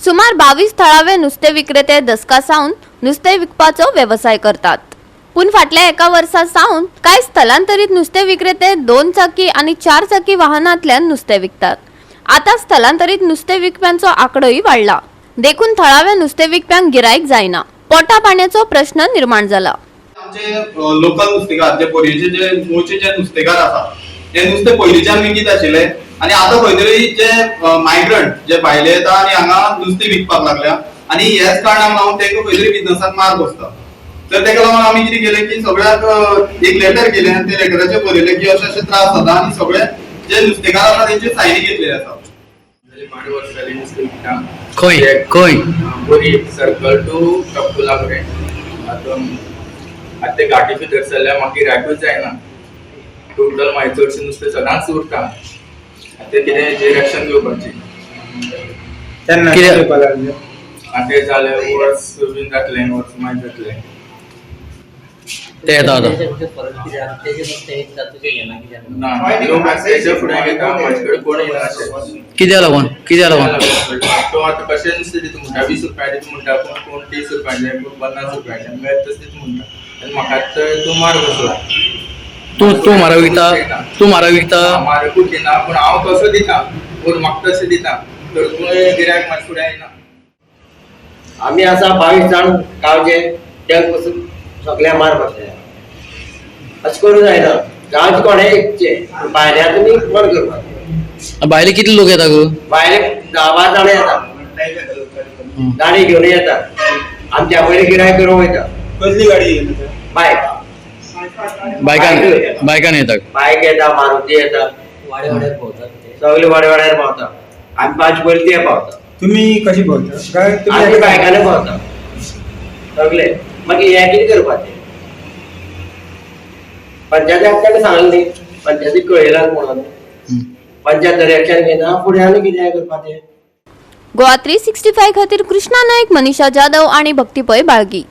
सुमार 22 थळावे नुस्ते विक्रेते दसका सावन नुस्ते विकपाचो व्यवसाय करतात. पण फाटल्या एका वर्सा सावन कांय स्थलांतरित नुस्ते विक्रेते 2 चाकी आणि 4 चाकी वाहनांतल्यान नुस्ते विकतात. आता स्थलांतरित नुस्ते विकप्यांचो आंकडोही वाढला. देखून थळावे नुस्ते विकप्यांक गिराईक जायना. पोटा पाण्याचो प्रश्न निर्माण जाला. आमचे लोकल नुस्तेकार जे पयलींचे जे मूळचे जे नुस्तेकार आसा ते नुस्तें पयलींच्यान विकीत आशिल्ले आनी आतां खंय तरी जे मायग्रंट जे भायले येता आनी हांगा नुस्तें विकपाक लागल्या आनी हेच कारणाक लागून तांकां खंय तरी बिझनसाक मार बसता. तर ताका लागून आमी कितें केलें की सगळ्याक एक लेटर केलें आनी त्या लेटराचेर बरयलें की अशे अशे त्रास जाता आनी सगळे जे नुस्तेकार आसा तेंचे सायनी घेतलेले आसा. बोरी सर्कल टू टप्पुला पर्यंत आतां ते घाटी भितर सरल्यार म्हाका गिरायकूच जायना. टोटल म्हाजे चडशें नुस्तें सदांच उरता. आतां कितें डिरेक्शन घेवपाची आतां तें जालें वर्स बीन जातलें वर्स मागीर जातलें ते येता आतां ना लोक तेच्या फुडें घेता म्हाजे कडेन कोण येना अशें. कित्याक लागून तो आतां कशें नुस्तें दिता म्हणटा 20 रुपया दिता म्हणटा कोण 30 रुपया जाय कोण 50 रुपया जाय मेळटा तशें दिता म्हणटा आनी म्हाका तूं मार बसला. तू म्हारग विकता म्हारगूच दिना पूण हांव कसो दिता पूण म्हाका तशें दिता तर तुवें गिरायक म्हाजे फुडें येना. आमी आसा 22 जाण गांवचे तेंक पसून सगळ्या मार बसले अशें करूं जायना. गांवचे कोणे एकचे भायल्या तुमी कोण करपाक भायले कितले लोक येता गो? भायले 10-12 जाण येता गाडी घेवन येता आमच्या पयलीं गिरायक करूंक वयता. कसली गाडी बायक बायकान येता. बायक येता मारुती येता सगळे वाड्यार पावता. आमी 5 पयलीं ते पावता. तुम्ही कशी बोलता आमी बायकाने पावता सगळे. मागीर हें कितें करपाचें पंचायतीक ताका सांगलें न्ही पंचायतीक कळयलां म्हणून पंचायत रिएक्शन घेना फुडें आनी कितें करपाचें. गोवा 365 खातीर कृष्णा नायक, मनीषा जाधव आणि भक्तीपय बाळगी.